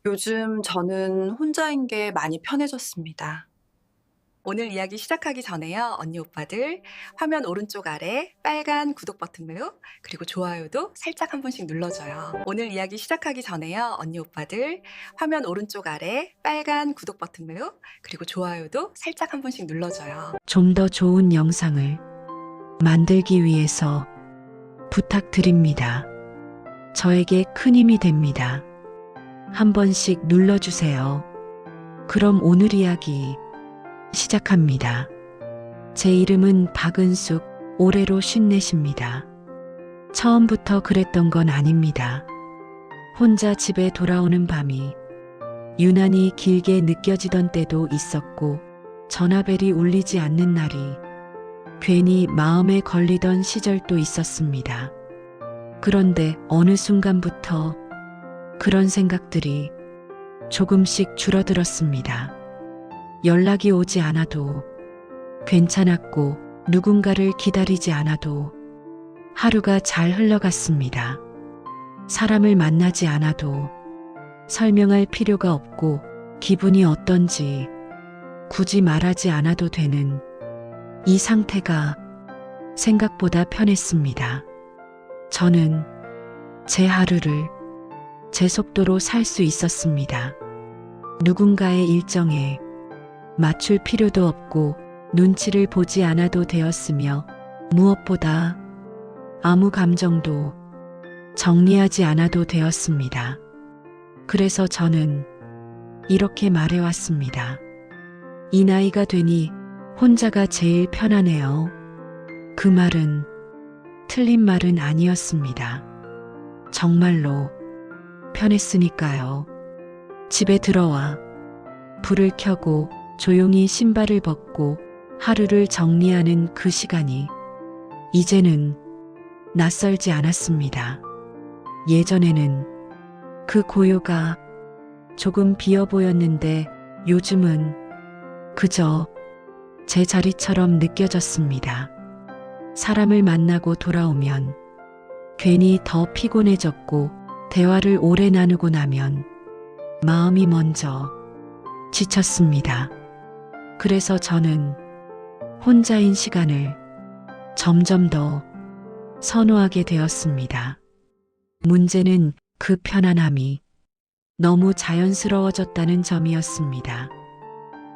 요즘 저는 혼자인 게 많이 편해졌습니다. 오늘 이야기 시작하기 전에요. 언니 오빠들 화면 오른쪽 아래 빨간 구독 버튼으로 그리고 좋아요도 살짝 한 번씩 눌러줘요. 오늘 이야기 시작하기 전에요. 언니 오빠들 화면 오른쪽 아래 빨간 구독 버튼으로 그리고 좋아요도 살짝 한 번씩 눌러줘요. 좀 더 좋은 영상을 만들기 위해서 부탁드립니다. 저에게 큰 힘이 됩니다. 한 번씩 눌러주세요. 그럼 오늘 이야기 시작합니다. 제 이름은 박은숙, 올해로 54입니다. 처음부터 그랬던 건 아닙니다. 혼자 집에 돌아오는 밤이 유난히 길게 느껴지던 때도 있었고, 전화벨이 울리지 않는 날이 괜히 마음에 걸리던 시절도 있었습니다. 그런데 어느 순간부터 그런 생각들이 조금씩 줄어들었습니다. 연락이 오지 않아도 괜찮았고, 누군가를 기다리지 않아도 하루가 잘 흘러갔습니다. 사람을 만나지 않아도 설명할 필요가 없고, 기분이 어떤지 굳이 말하지 않아도 되는 이 상태가 생각보다 편했습니다. 저는 제 하루를 제 속도로 살 수 있었습니다. 누군가의 일정에 맞출 필요도 없고, 눈치를 보지 않아도 되었으며, 무엇보다 아무 감정도 정리하지 않아도 되었습니다. 그래서 저는 이렇게 말해왔습니다. 이 나이가 되니 혼자가 제일 편하네요. 그 말은 틀린 말은 아니었습니다. 정말로 편했으니까요. 집에 들어와 불을 켜고 조용히 신발을 벗고 하루를 정리하는 그 시간이 이제는 낯설지 않았습니다. 예전에는 그 고요가 조금 비어 보였는데, 요즘은 그저 제 자리처럼 느껴졌습니다. 사람을 만나고 돌아오면 괜히 더 피곤해졌고, 대화를 오래 나누고 나면 마음이 먼저 지쳤습니다. 그래서 저는 혼자인 시간을 점점 더 선호하게 되었습니다. 문제는 그 편안함이 너무 자연스러워졌다는 점이었습니다.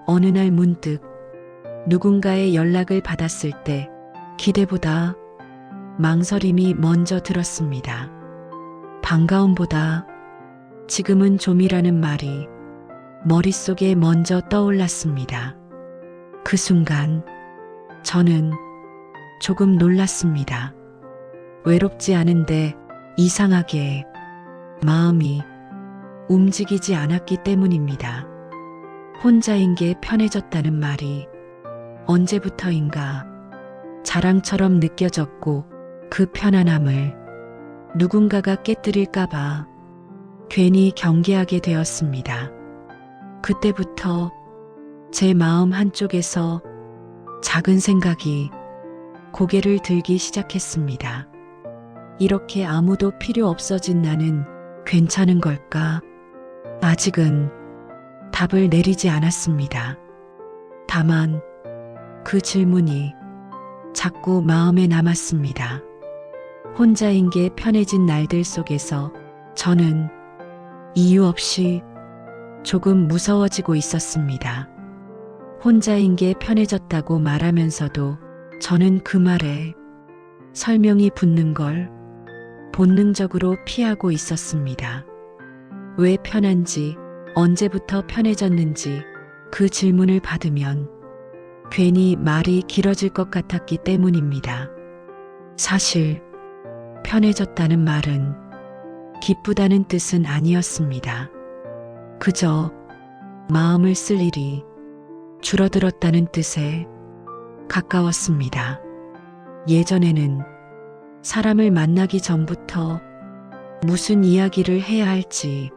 어느 날 문득 누군가의 연락을 받았을 때 기대보다 망설임이 먼저 들었습니다. 반가움보다 지금은 좀이라는 말이 머릿속에 먼저 떠올랐습니다. 그 순간 저는 조금 놀랐습니다. 외롭지 않은데 이상하게 마음이 움직이지 않았기 때문입니다. 혼자인 게 편해졌다는 말이 언제부터인가 자랑처럼 느껴졌고, 그 편안함을 누군가가 깨뜨릴까봐 괜히 경계하게 되었습니다. 그때부터 제 마음 한쪽에서 작은 생각이 고개를 들기 시작했습니다. 이렇게 아무도 필요 없어진 나는 괜찮은 걸까? 아직은 답을 내리지 않았습니다. 다만 그 질문이 자꾸 마음에 남았습니다. 혼자인 게 편해진 날들 속에서 저는 이유 없이 조금 무서워지고 있었습니다. 혼자인 게 편해졌다고 말하면서도 저는 그 말에 설명이 붙는 걸 본능적으로 피하고 있었습니다. 왜 편한지, 언제부터 편해졌는지 그 질문을 받으면 괜히 말이 길어질 것 같았기 때문입니다. 사실 편해졌다는 말은 기쁘다는 뜻은 아니었습니다. 그저 마음을 쓸 일이 줄어들었다는 뜻에 가까웠습니다. 예전에는 사람을 만나기 전부터 무슨 이야기를 해야 할지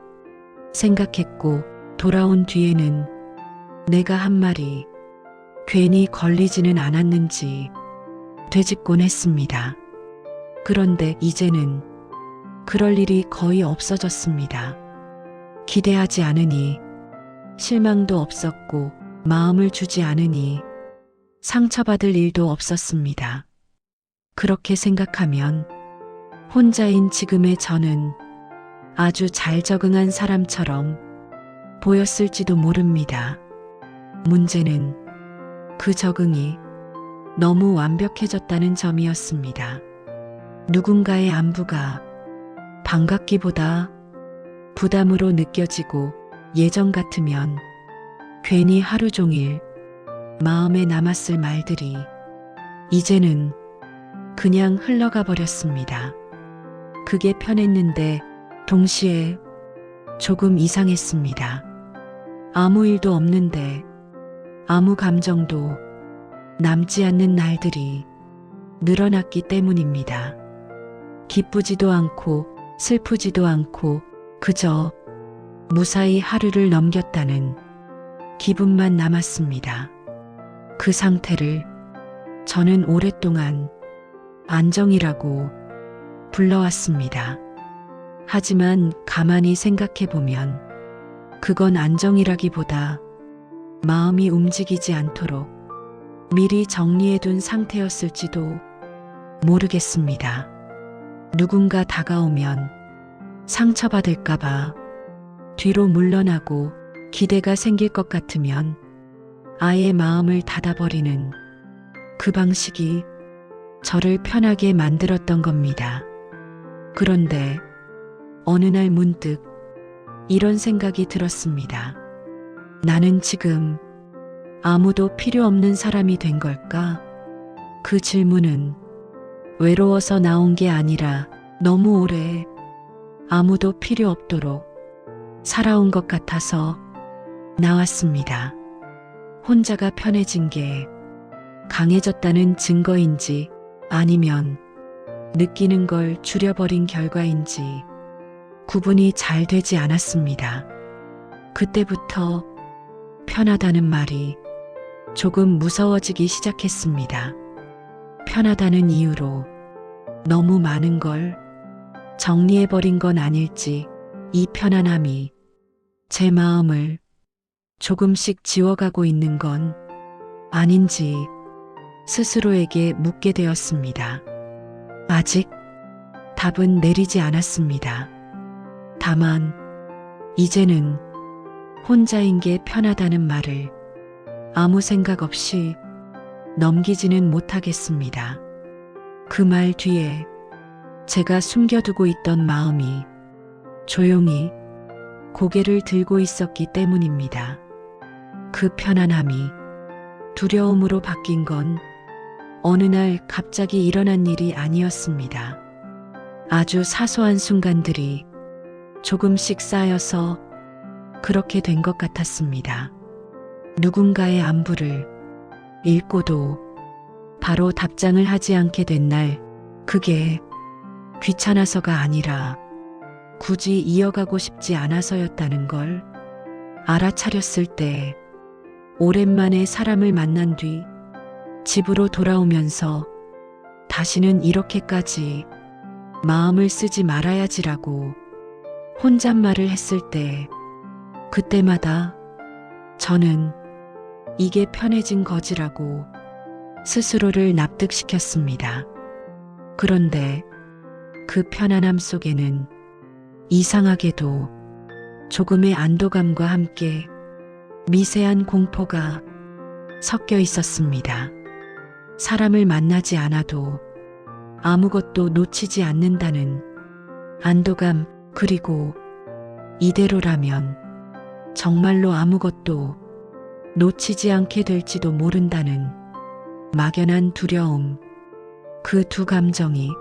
생각했고, 돌아온 뒤에는 내가 한 말이 괜히 걸리지는 않았는지 되짚곤 했습니다. 그런데 이제는 그럴 일이 거의 없어졌습니다. 기대하지 않으니 실망도 없었고 마음을 주지 않으니 상처받을 일도 없었습니다. 그렇게 생각하면 혼자인 지금의 저는 아주 잘 적응한 사람처럼 보였을지도 모릅니다. 문제는 그 적응이 너무 완벽해졌다는 점이었습니다. 누군가의 안부가 반갑기보다 부담으로 느껴지고 예전 같으면 괜히 하루 종일 마음에 남았을 말들이 이제는 그냥 흘러가 버렸습니다. 그게 편했는데 동시에 조금 이상했습니다. 아무 일도 없는데 아무 감정도 남지 않는 날들이 늘어났기 때문입니다. 기쁘지도 않고 슬프지도 않고 그저 무사히 하루를 넘겼다는 기분만 남았습니다. 그 상태를 저는 오랫동안 안정이라고 불러왔습니다. 하지만 가만히 생각해보면 그건 안정이라기보다 마음이 움직이지 않도록 미리 정리해둔 상태였을지도 모르겠습니다. 누군가 다가오면 상처받을까봐 뒤로 물러나고 기대가 생길 것 같으면 아예 마음을 닫아버리는 그 방식이 저를 편하게 만들었던 겁니다. 그런데 어느 날 문득 이런 생각이 들었습니다. 나는 지금 아무도 필요 없는 사람이 된 걸까? 그 질문은 외로워서 나온 게 아니라 너무 오래 아무도 필요 없도록 살아온 것 같아서 나왔습니다. 혼자가 편해진 게 강해졌다는 증거인지 아니면 느끼는 걸 줄여버린 결과인지 구분이 잘 되지 않았습니다. 그때부터 편하다는 말이 조금 무서워지기 시작했습니다. 편하다는 이유로 너무 많은 걸 정리해버린 건 아닐지, 이 편안함이 제 마음을 조금씩 지워가고 있는 건 아닌지 스스로에게 묻게 되었습니다. 아직 답은 내리지 않았습니다. 다만 이제는 혼자인 게 편하다는 말을 아무 생각 없이 넘기지는 못하겠습니다. 그 말 뒤에 제가 숨겨두고 있던 마음이 조용히 고개를 들고 있었기 때문입니다. 그 편안함이 두려움으로 바뀐 건 어느 날 갑자기 일어난 일이 아니었습니다. 아주 사소한 순간들이 조금씩 쌓여서 그렇게 된 것 같았습니다. 누군가의 안부를 읽고도 바로 답장을 하지 않게 된 날, 그게 귀찮아서가 아니라 굳이 이어가고 싶지 않아서였다는 걸 알아차렸을 때, 오랜만에 사람을 만난 뒤 집으로 돌아오면서 다시는 이렇게까지 마음을 쓰지 말아야지라고 혼잣말을 했을 때, 그때마다 저는 이게 편해진 거지라고 스스로를 납득시켰습니다. 그런데 그 편안함 속에는 이상하게도 조금의 안도감과 함께 미세한 공포가 섞여 있었습니다. 사람을 만나지 않아도 아무것도 놓치지 않는다는 안도감, 그리고 이대로라면 정말로 아무것도 놓치지 않게 될지도 모른다는 막연한 두려움, 그 두 감정이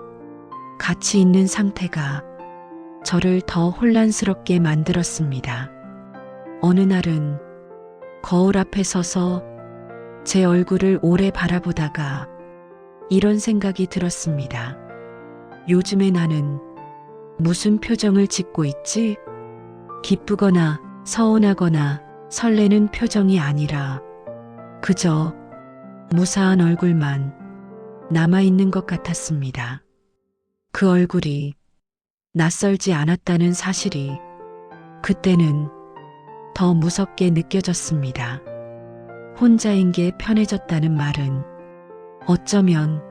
같이 있는 상태가 저를 더 혼란스럽게 만들었습니다. 어느 날은 거울 앞에 서서 제 얼굴을 오래 바라보다가 이런 생각이 들었습니다. 요즘에 나는 무슨 표정을 짓고 있지? 기쁘거나 서운하거나 설레는 표정이 아니라 그저 무사한 얼굴만 남아있는 것 같았습니다. 그 얼굴이 낯설지 않았다는 사실이 그때는 더 무섭게 느껴졌습니다. 혼자인 게 편해졌다는 말은 어쩌면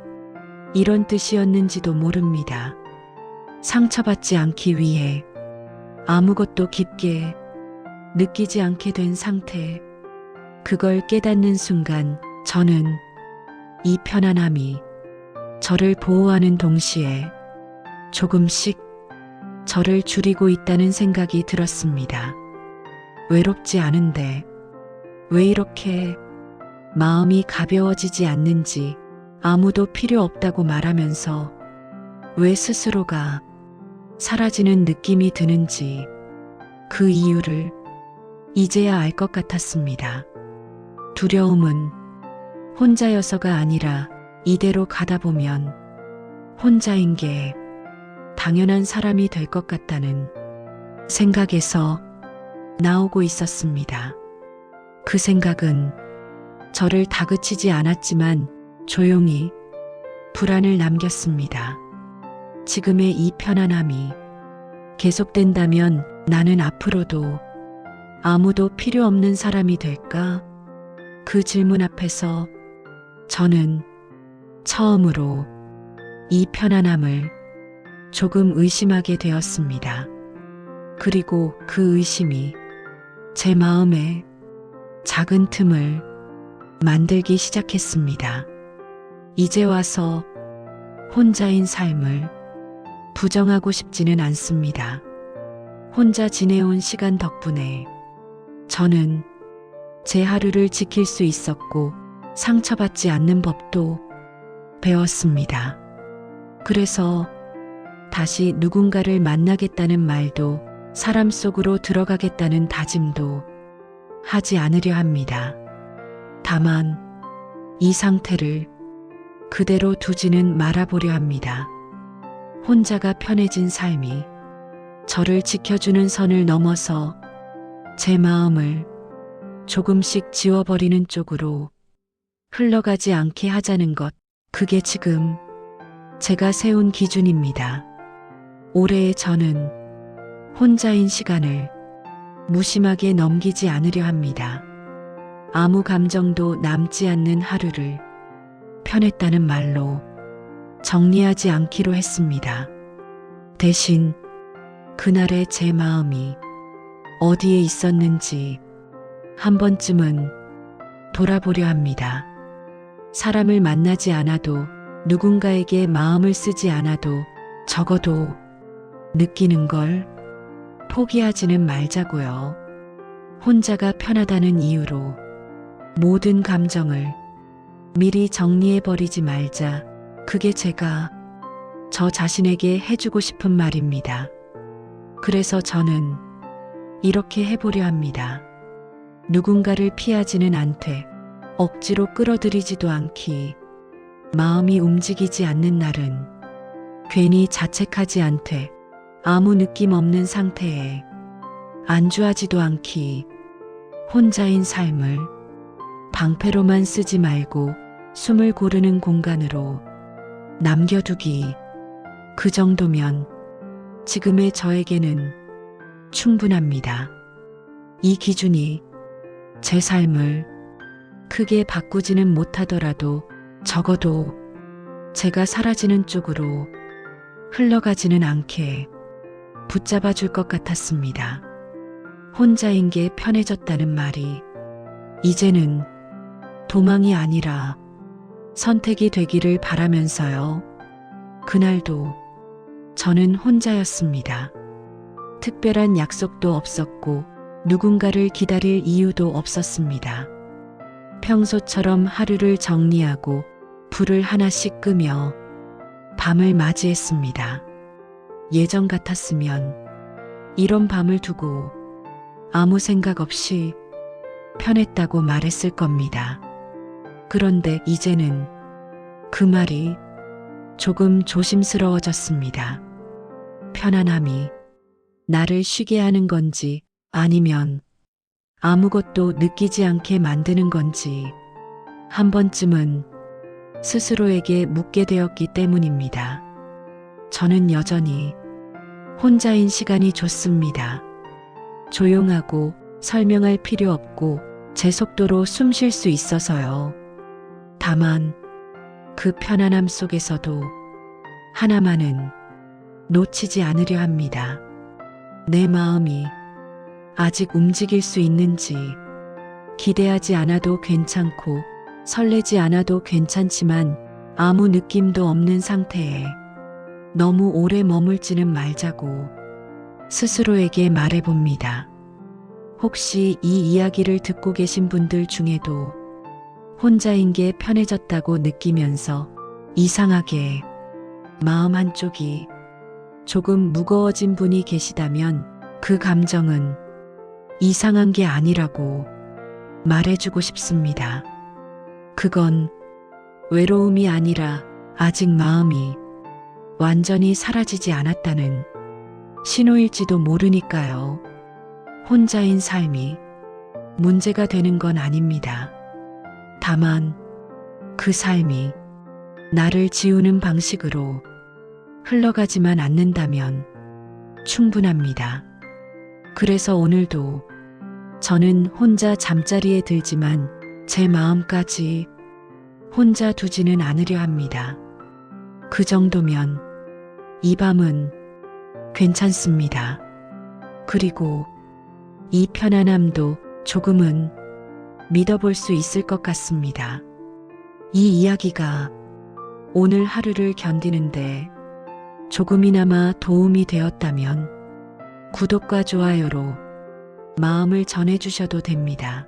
이런 뜻이었는지도 모릅니다. 상처받지 않기 위해 아무것도 깊게 느끼지 않게 된 상태, 그걸 깨닫는 순간 저는 이 편안함이 저를 보호하는 동시에 조금씩 저를 줄이고 있다는 생각이 들었습니다. 외롭지 않은데 왜 이렇게 마음이 가벼워지지 않는지, 아무도 필요 없다고 말하면서 왜 스스로가 사라지는 느낌이 드는지 그 이유를 이제야 알 것 같았습니다. 두려움은 혼자여서가 아니라 이대로 가다 보면 혼자인 게 당연한 사람이 될 것 같다는 생각에서 나오고 있었습니다. 그 생각은 저를 다그치지 않았지만 조용히 불안을 남겼습니다. 지금의 이 편안함이 계속된다면 나는 앞으로도 아무도 필요 없는 사람이 될까? 그 질문 앞에서 저는 처음으로 이 편안함을 조금 의심하게 되었습니다. 그리고 그 의심이 제 마음에 작은 틈을 만들기 시작했습니다. 이제 와서 혼자인 삶을 부정하고 싶지는 않습니다. 혼자 지내온 시간 덕분에 저는 제 하루를 지킬 수 있었고 상처받지 않는 법도 배웠습니다. 그래서 다시 누군가를 만나겠다는 말도, 사람 속으로 들어가겠다는 다짐도 하지 않으려 합니다. 다만 이 상태를 그대로 두지는 말아보려 합니다. 혼자가 편해진 삶이 저를 지켜주는 선을 넘어서 제 마음을 조금씩 지워버리는 쪽으로 흘러가지 않게 하자는 것, 그게 지금 제가 세운 기준입니다. 올해의 저는 혼자인 시간을 무심하게 넘기지 않으려 합니다. 아무 감정도 남지 않는 하루를 편했다는 말로 정리하지 않기로 했습니다. 대신 그날의 제 마음이 어디에 있었는지 한 번쯤은 돌아보려 합니다. 사람을 만나지 않아도, 누군가에게 마음을 쓰지 않아도 적어도 느끼는 걸 포기하지는 말자고요. 혼자가 편하다는 이유로 모든 감정을 미리 정리해버리지 말자. 그게 제가 저 자신에게 해주고 싶은 말입니다. 그래서 저는 이렇게 해보려 합니다. 누군가를 피하지는 않되 억지로 끌어들이지도 않기, 마음이 움직이지 않는 날은 괜히 자책하지 않되 아무 느낌 없는 상태에 안주하지도 않기, 혼자인 삶을 방패로만 쓰지 말고 숨을 고르는 공간으로 남겨두기, 그 정도면 지금의 저에게는 충분합니다. 이 기준이 제 삶을 크게 바꾸지는 못하더라도 적어도 제가 사라지는 쪽으로 흘러가지는 않게 붙잡아 줄 것 같았습니다. 혼자인 게 편해졌다는 말이 이제는 도망이 아니라 선택이 되기를 바라면서요. 그날도 저는 혼자였습니다. 특별한 약속도 없었고 누군가를 기다릴 이유도 없었습니다. 평소처럼 하루를 정리하고 불을 하나씩 끄며 밤을 맞이했습니다. 예전 같았으면 이런 밤을 두고 아무 생각 없이 편했다고 말했을 겁니다. 그런데 이제는 그 말이 조금 조심스러워졌습니다. 편안함이 나를 쉬게 하는 건지 아니면 아무것도 느끼지 않게 만드는 건지 한 번쯤은 스스로에게 묻게 되었기 때문입니다. 저는 여전히 혼자인 시간이 좋습니다. 조용하고 설명할 필요 없고 제 속도로 숨 쉴 수 있어서요. 다만 그 편안함 속에서도 하나만은 놓치지 않으려 합니다. 내 마음이 아직 움직일 수 있는지, 기대하지 않아도 괜찮고 설레지 않아도 괜찮지만 아무 느낌도 없는 상태에 너무 오래 머물지는 말자고 스스로에게 말해봅니다. 혹시 이 이야기를 듣고 계신 분들 중에도 혼자인 게 편해졌다고 느끼면서 이상하게 마음 한쪽이 조금 무거워진 분이 계시다면 그 감정은 이상한 게 아니라고 말해주고 싶습니다. 그건 외로움이 아니라 아직 마음이 완전히 사라지지 않았다는 신호일지도 모르니까요. 혼자인 삶이 문제가 되는 건 아닙니다. 다만 그 삶이 나를 지우는 방식으로 흘러가지만 않는다면 충분합니다. 그래서 오늘도 저는 혼자 잠자리에 들지만 제 마음까지 혼자 두지는 않으려 합니다. 그 정도면 이 밤은 괜찮습니다. 그리고 이 편안함도 조금은 믿어볼 수 있을 것 같습니다. 이 이야기가 오늘 하루를 견디는데 조금이나마 도움이 되었다면 구독과 좋아요로 마음을 전해주셔도 됩니다.